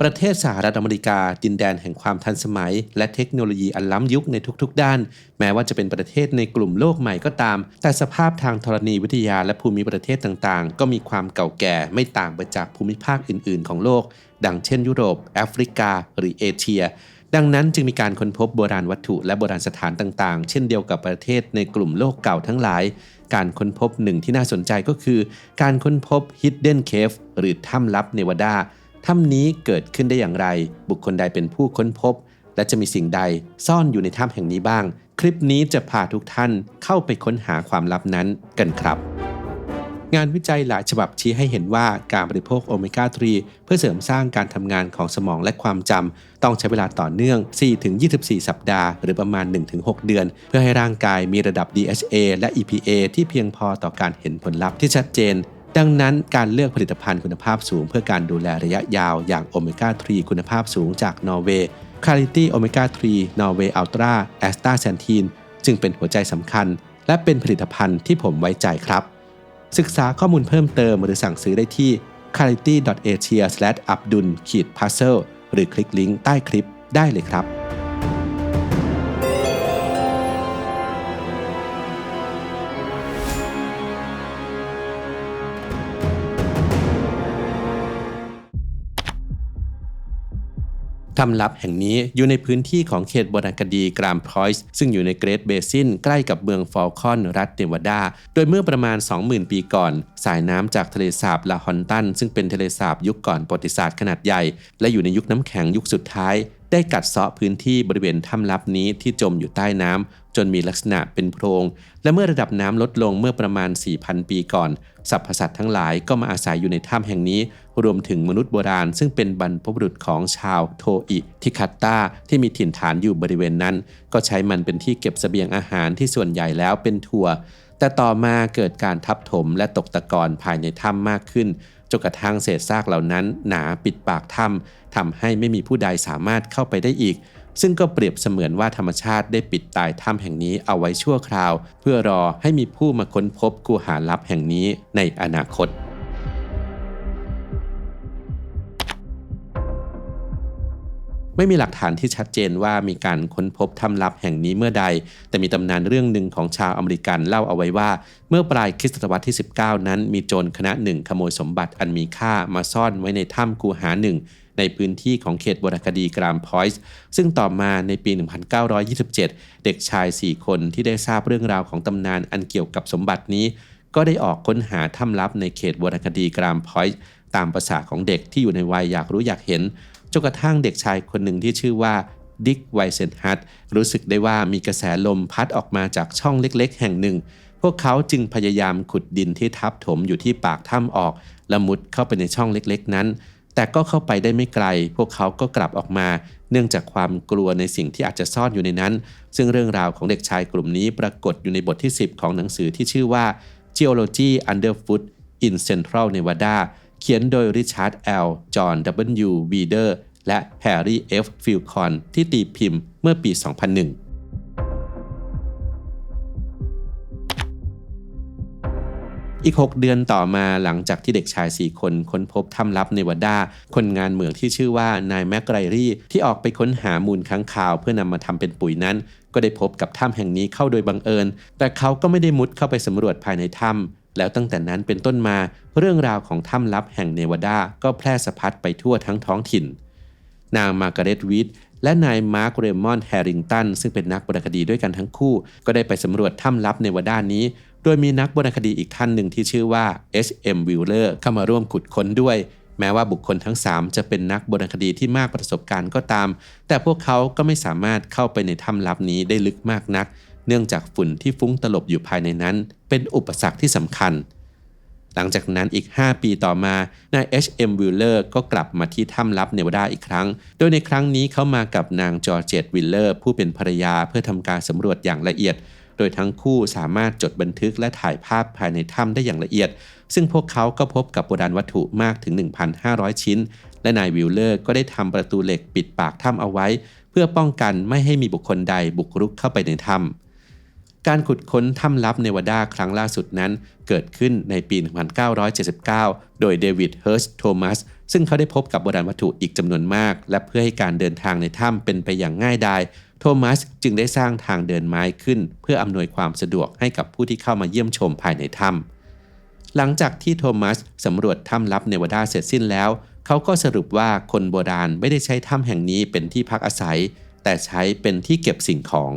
ประเทศสหรัฐอเมริกาดินแดนแห่งความทันสมัยและเทคโนโลยีอันล้ำยุคในทุกๆด้านแม้ว่าจะเป็นประเทศในกลุ่มโลกใหม่ก็ตามแต่สภาพทางธรณีวิทยาและภูมิประเทศต่างๆก็มีความเก่าแก่ไม่ต่างไปจากภูมิภาคอื่นๆของโลกดังเช่นยุโรปแอฟริกาหรือเอเชียดังนั้นจึงมีการค้นพบโบราณวัตถุและโบราณสถานต่างๆเช่นเดียวกับประเทศในกลุ่มโลกเก่าทั้งหลายการค้นพบหนึ่งที่น่าสนใจก็คือการค้นพบ Hidden Cave หรือถ้ำลับเนวาดาถ้ำนี้เกิดขึ้นได้อย่างไรบุคคลใดเป็นผู้ค้นพบและจะมีสิ่งใดซ่อนอยู่ในถ้ำแห่งนี้บ้างคลิปนี้จะพาทุกท่านเข้าไปค้นหาความลับนั้นกันครับงานวิจัยหลายฉบับชี้ให้เห็นว่าการบริโภคโอเมก้า 3 เพื่อเสริมสร้างการทำงานของสมองและความจำต้องใช้เวลาต่อเนื่อง 4-24 สัปดาห์หรือประมาณ 1-6 เดือนเพื่อให้ร่างกายมีระดับ DHA และ EPA ที่เพียงพอต่อการเห็นผลลัพธ์ที่ชัดเจนดังนั้นการเลือกผลิตภัณฑ์คุณภาพสูงเพื่อการดูแลระยะยาวอย่างโอเมก้า 3 คุณภาพสูงจากนอร์เวย์ Clarity Omega 3 Norway Ultra Astaxanthin จึงเป็นหัวใจสำคัญและเป็นผลิตภัณฑ์ที่ผมไว้ใจครับศึกษาข้อมูลเพิ่มเติมหรือสั่งซื้อได้ที่ clarity.asia/abdul-puzzle หรือคลิกลิงก์ใต้คลิปได้เลยครับถ้ำลับแห่งนี้อยู่ในพื้นที่ของเขตโบราณคดีกรามพอยส์ซึ่งอยู่ในเกรทเบซินใกล้กับเมืองฟอลคอนรัฐเนวาดาโดยเมื่อประมาณ 20,000 ปีก่อนสายน้ำจากทะเลสาบลาฮอนตันซึ่งเป็นทะเลสาบยุคก่อนประวัติศาสตร์ขนาดใหญ่และอยู่ในยุคน้ำแข็งยุคสุดท้ายได้กัดเซาะพื้นที่บริเวณถ้ำลับนี้ที่จมอยู่ใต้น้ำจนมีลักษณะเป็นโพรงและเมื่อระดับน้ำลดลงเมื่อประมาณ 4,000 ปีก่อนสรรพสัตว์ทั้งหลายก็มาอาศัยอยู่ในถ้ำแห่งนี้รวมถึงมนุษย์โบราณซึ่งเป็นบรรพบุรุษของชาวโทอิทิคัตตาที่มีถิ่นฐานอยู่บริเวณนั้นก็ใช้มันเป็นที่เก็บเสบียงอาหารที่ส่วนใหญ่แล้วเป็นถั่วแต่ต่อมาเกิดการทับถมและตกตะกอนภายในถ้ำมากขึ้นจนกระทั่งเศษซากเหล่านั้นหนาปิดปากถ้ำทำให้ไม่มีผู้ใดสามารถเข้าไปได้อีกซึ่งก็เปรียบเสมือนว่าธรรมชาติได้ปิดตายถ้ำแห่งนี้เอาไว้ชั่วคราวเพื่อรอให้มีผู้มาค้นพบกูหาลับแห่งนี้ในอนาคตไม่มีหลักฐานที่ชัดเจนว่ามีการค้นพบถ้ำลับแห่งนี้เมื่อใดแต่มีตำนานเรื่องหนึ่งของชาวอเมริกันเล่าเอาไว้ว่าเมื่อปลายคริสตศตวรรษที่ 19 นั้นมีโจรคณะหนึ่งขโมยสมบัติอันมีค่ามาซ่อนไว้ในถ้ำกูหาหนึ่งในพื้นที่ของเขตโบราณคดีกรามพอยส์ซึ่งต่อมาในปี 1927 เด็กชาย 4 คนที่ได้ทราบเรื่องราวของตำนานอันเกี่ยวกับสมบัตินี้ก็ได้ออกค้นหาถ้ำลับในเขตโบราณคดีกรามพอยส์ตามประสาของเด็กที่อยู่ในวัยอยากรู้อยากเห็นจนกระทั่งเด็กชายคนหนึ่งที่ชื่อว่าดิกไวเซนฮัตรู้สึกได้ว่ามีกระแสลมพัดออกมาจากช่องเล็กๆแห่งหนึ่งพวกเขาจึงพยายามขุดดินที่ทับถมอยู่ที่ปากถ้ำออกและมุดเข้าไปในช่องเล็กๆนั้นแต่ก็เข้าไปได้ไม่ไกลพวกเขาก็กลับออกมาเนื่องจากความกลัวในสิ่งที่อาจจะซ่อนอยู่ในนั้นซึ่งเรื่องราวของเด็กชายกลุ่มนี้ปรากฏอยู่ในบทที่ 10 ของหนังสือที่ชื่อว่า Geology Underfoot in Central Nevada เขียนโดยริชาร์ด L. จอห์น W. วีเดอร์และแฮร์รี่ F. ฟิลคอนที่ตีพิมพ์เมื่อปี 2001 อีก 6 เดือนต่อมาหลังจากที่เด็กชาย 4 คนค้นพบถ้ำลับเนวาดาคนงานเหมืองที่ชื่อว่านายแมคไกรรี่ที่ออกไปค้นหามูลค้างคาวเพื่อนำมาทำเป็นปุ๋ยนั้นก็ได้พบกับถ้ำแห่งนี้เข้าโดยบังเอิญแต่เขาก็ไม่ได้มุดเข้าไปสำรวจภายในถ้ำแล้วตั้งแต่นั้นเป็นต้นมาเรื่องราวของถ้ำลับแห่งเนวาดาก็แพร่สะพัดไปทั่วทั้งท้องถิ่นนางมาร์กาเร็ตวีดและนายมาร์คเรมอนด์แฮริงตันซึ่งเป็นนักโบราณคดีด้วยกันทั้งคู่ก็ได้ไปสำรวจถ้ำลับเนวาดานี้โดยมีนักโบราณคดีอีกท่านหนึ่งที่ชื่อว่า H.M. Wheeler เข้ามาร่วมขุดค้นด้วยแม้ว่าบุคคลทั้ง3จะเป็นนักโบราณคดีที่มากประสบการณ์ก็ตามแต่พวกเขาก็ไม่สามารถเข้าไปในถ้ำลับนี้ได้ลึกมากนักเนื่องจากฝุ่นที่ฟุ้งตลบอยู่ภายในนั้นเป็นอุปสรรคที่สำคัญหลังจากนั้นอีก5 ปีต่อมานาย H.M. Wheeler ก็กลับมาที่ถ้ำลับเนวาดาอีกครั้งโดยในครั้งนี้เขามากับนางจอร์เจตวิลเลอร์ผู้เป็นภรรยาเพื่อทำการสำรวจอย่างละเอียดโดยทั้งคู่สามารถจดบันทึกและถ่ายภาพภายในถ้ำได้อย่างละเอียดซึ่งพวกเขาก็พบกับโบราณวัตถุมากถึง 1,500 ชิ้นและนายวิลเลอร์ก็ได้ทำประตูเหล็กปิดปากถ้ำเอาไว้เพื่อป้องกันไม่ให้มีบุคคลใดบุกรุกเข้าไปในถ้ำการขุดค้นถ้ำลับเนวาดาครั้งล่าสุดนั้นเกิดขึ้นในปี 1979 โดยเดวิดเฮิร์ชโทมัส ซึ่งเขาได้พบกับโบราณวัตถุอีกจำนวนมากและเพื่อให้การเดินทางในถ้ำเป็นไปอย่างง่ายดายโทมัสจึงได้สร้างทางเดินไม้ขึ้นเพื่ออำนวยความสะดวกให้กับผู้ที่เข้ามาเยี่ยมชมภายในถ้ำหลังจากที่โทมัสสำรวจถ้ำลับเนวาดาเสร็จสิ้นแล้วเขาก็สรุปว่าคนโบราณไม่ได้ใช้ถ้ำแห่งนี้เป็นที่พักอาศัยแต่ใช้เป็นที่เก็บสิ่งของ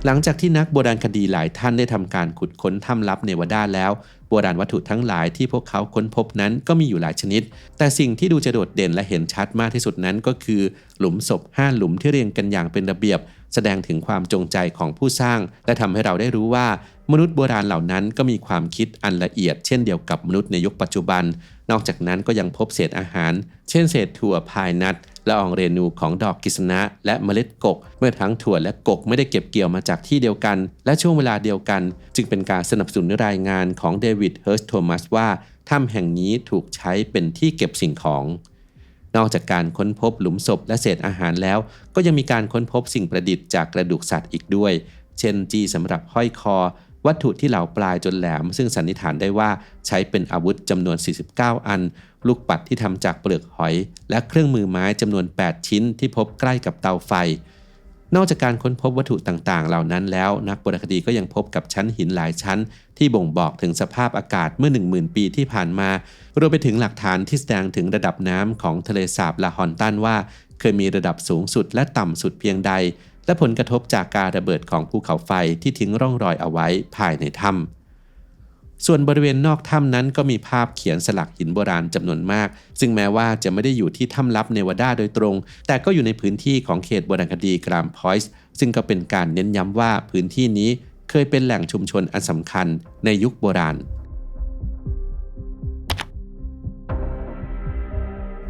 หลังจากที่นักโบราณคดีหลายท่านได้ทำการขุดค้นถ้ำลับเนวาดาแล้วโบราณวัตถุทั้งหลายที่พวกเขาค้นพบนั้นก็มีอยู่หลายชนิดแต่สิ่งที่ดูจะโดดเด่นและเห็นชัดมากที่สุดนั้นก็คือหลุมศพ5หลุมที่เรียงกันอย่างเป็นระเบียบแสดงถึงความจงใจของผู้สร้างและทำให้เราได้รู้ว่ามนุษย์โบราณเหล่านั้นก็มีความคิดอันละเอียดเช่นเดียวกับมนุษย์ในยุคปัจจุบันนอกจากนั้นก็ยังพบเศษอาหารเช่นเศษถั่วพายนัทละอองเรนูของดอกกิษณะและเมล็ดกกเมื่อทั้งถั่วและกกไม่ได้เก็บเกี่ยวมาจากที่เดียวกันและช่วงเวลาเดียวกันจึงเป็นการสนับสนุนรายงานของเดวิดเฮิร์สโทมัสว่าถ้ำแห่งนี้ถูกใช้เป็นที่เก็บสิ่งของนอกจากการค้นพบหลุมศพและเศษอาหารแล้วก็ยังมีการค้นพบสิ่งประดิษฐ์จากกระดูกสัตว์อีกด้วยเช่นจี้สำหรับห้อยคอวัตถุที่เหลาปลายจนแหลมซึ่งสันนิษฐานได้ว่าใช้เป็นอาวุธจำนวน49อันลูกปัดที่ทำจากเปลือกหอยและเครื่องมือไม้จำนวน8ชิ้นที่พบใกล้กับเตาไฟนอกจากการค้นพบวัตถุต่างๆเหล่านั้นแล้วนักโบราณคดีก็ยังพบกับชั้นหินหลายชั้นที่บ่งบอกถึงสภาพอากาศเมื่อ 10,000 ปีที่ผ่านมารวมไปถึงหลักฐานที่แสดงถึงระดับน้ำของทะเลสาบลาฮอนตันว่าเคยมีระดับสูงสุดและต่ำสุดเพียงใดและผลกระทบจากการระเบิดของภูเขาไฟที่ทิ้งร่องรอยเอาไว้ภายในถ้ำส่วนบริเวณนอกถ้ำนั้นก็มีภาพเขียนสลักหินโบราณจำนวนมากซึ่งแม้ว่าจะไม่ได้อยู่ที่ถ้ำลับเนวาดาโดยตรงแต่ก็อยู่ในพื้นที่ของเขตโบราณคดีกรามพอยส์ซึ่งก็เป็นการเน้นย้ำว่าพื้นที่นี้เคยเป็นแหล่งชุมชนอันสำคัญในยุคโบราณ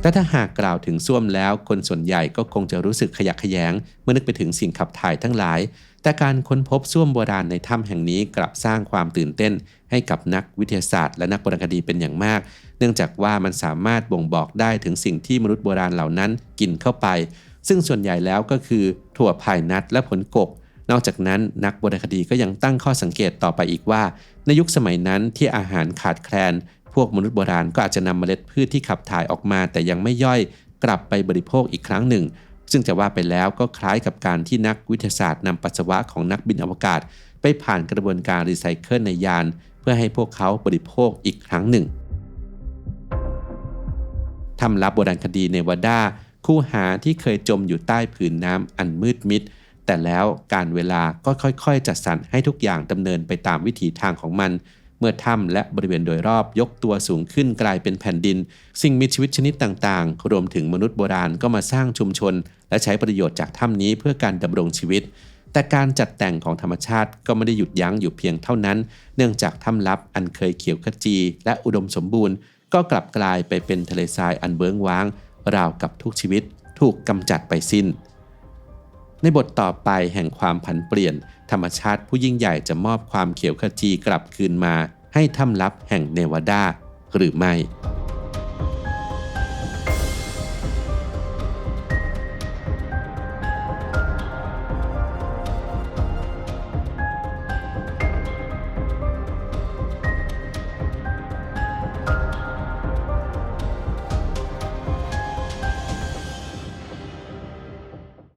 และถ้าหากกล่าวถึงส้วมแล้วคนส่วนใหญ่ก็คงจะรู้สึกขยะแขยงเมื่อนึกไปถึงสิ่งขับถ่ายทั้งหลายแต่การค้นพบส้วมโบราณในถ้ำแห่งนี้กลับสร้างความตื่นเต้นให้กับนักวิทยาศาสตร์และนักโบราณคดีเป็นอย่างมากเนื่องจากว่ามันสามารถบ่งบอกได้ถึงสิ่งที่มนุษย์โบราณเหล่านั้นกินเข้าไปซึ่งส่วนใหญ่แล้วก็คือถั่วพายนัทและผลกกนอกจากนั้นนักโบราณคดีก็ยังตั้งข้อสังเกตต่อไปอีกว่าในยุคสมัยนั้นที่อาหารขาดแคลนพวกมนุษย์โบราณก็อาจจะนำเมล็ดพืชที่ขับถ่ายออกมาแต่ยังไม่ย่อยกลับไปบริโภคอีกครั้งหนึ่งซึ่งจะว่าไปแล้วก็คล้ายกับการที่นักวิทยาศาสตร์นำปัสสาวะของนักบินอวกาศไปผ่านกระบวนการรีไซเคิลในยานเพื่อให้พวกเขาบริโภคอีกครั้งหนึ่งถ้ำลับโบราณคดีเนวาดาคูหาที่เคยจมอยู่ใต้ผืนน้ำอันมืดมิดแต่แล้วการเวลาก็ค่อยๆจัดสรรให้ทุกอย่างดำเนินไปตามวิถีทางของมันเมื่อถ้ำและบริเวณโดยรอบยกตัวสูงขึ้นกลายเป็นแผ่นดินสิ่งมีชีวิตชนิดต่างๆรวมถึงมนุษย์โบราณก็มาสร้างชุมชนและใช้ประโยชน์จากถ้ำนี้เพื่อการดำรงชีวิตแต่การจัดแต่งของธรรมชาติก็ไม่ได้หยุดยั้งอยู่เพียงเท่านั้นเนื่องจากถ้ำลับอันเคยเขียวขจีและอุดมสมบูรณ์ก็กลับกลายไปเป็นทะเลทรายอันเบื้องว้างราวกับทุกชีวิตถูกกำจัดไปสิ้นในบทต่อไปแห่งความผันเปลี่ยนธรรมชาติผู้ยิ่งใหญ่จะมอบความเขียวขจีกลับคืนมาให้ถ้ำลับแห่งเนวาดาหรือไม่